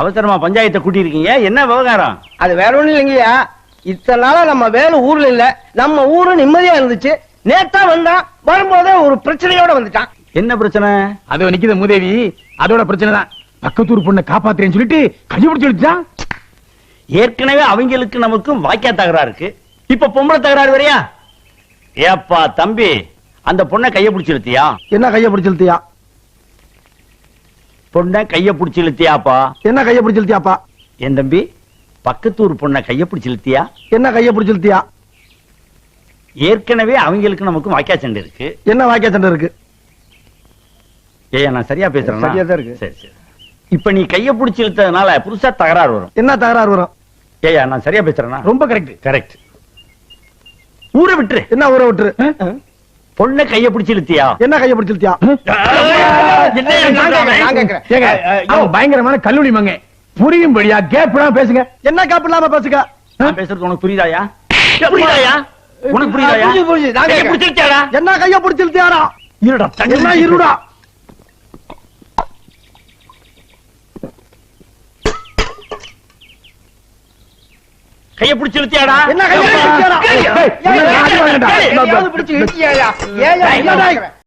அவசரமா பஞ்சாயத்தை கூட்டி இருக்கீங்க, என்ன விவகாரம்? அது வேற ஒண்ணும் இல்லைங்கய்யா. இத்தனை நாளா நம்ம வேலை ஊர்ல இல்ல, நம்ம ஊரு நிம்மதியா இருந்துச்சு. நேத்தா வந்தான், வரும்போதே ஒரு பிரச்சனையோட வந்துட்டான். என்ன பிரச்சனை? அது நிக்குத மூதேவி, அதோட பிரச்சனை தான். பக்கத்தூர் பொண்ணை காப்பாத்துறேன்னு சொல்லிட்டு கையை பிடிச்சு இழுத்துட்டான். ஏற்கனவே அவங்களுக்கு நமக்கும் வாய்க்கா தகராறு இருக்கு, இப்ப பொம்பளை தகராறு வரையா? ஏப்பா தம்பி, அந்த பொண்ணை கைய பிடிச்சு இழுத்தியா? என்ன கைய பிடிச்சு இழுத்தியா? பொண்ணை கைய பிடிச்சு இழுத்தியாப்பா? என்ன கைய பிடிச்சு இழுத்தியாப்பா? என் தம்பி, பக்கத்தூர் பொண்ணை கைய பிடிச்சு இழுத்தியா? என்ன கைய பிடிச்சு இழுத்தியா? ஏற்கனவே அவங்களுக்கு நமக்கும் வாய்க்கா சண்டை இருக்கு. என்ன வாக்கிய சண்டை இருக்கு? ஏய்யா, நான் சரியா பேசுறேன்? சரியா தான் இருக்கு. சரி சரி. இப்ப நீ கைய பிடிச்சு இழுத்ததுனால புதுசா தகராறு வரும். என்ன தகராறு வரும்? ஏய்யா, நான் சரியா பேசுறேன்னா? ரொம்ப கரெக்ட். கரெக்ட். ஊரை விட்டுரு. என்ன ஊரை விட்டுரு? பொண்ணை கைய பிடிச்சு இழுத்தியா? என்ன கைய பிடிச்சு இழுத்தியா? ஏங்க, அவன் பயங்கரமான கல்லூரி மங்க, புரியும்படியா கேப்லாம் பேசுங்க. என்ன கேப் இல்லாம பேசுங்க. நான் பேசுறது உனக்கு புரியுதாயா? புரியுதாயா? உனக்கு புரியுதாயா? புரியுது. கைய பிடிச்சு இழுத்தியாடா? என்ன கைய பிடிச்சு இழுத்தியாரா? இருடா, என்ன இருடா? கைய பிடிச்சு இழுத்தியாடா? என்ன கைய பிடிச்சு இழுத்தியாரா? ஏய், ஏய், ஏய், ஏய், ஏய், ஏய், ஏய், பிடிச்சு இழுத்தியாயா? ஏய், ஏய், ஏய்,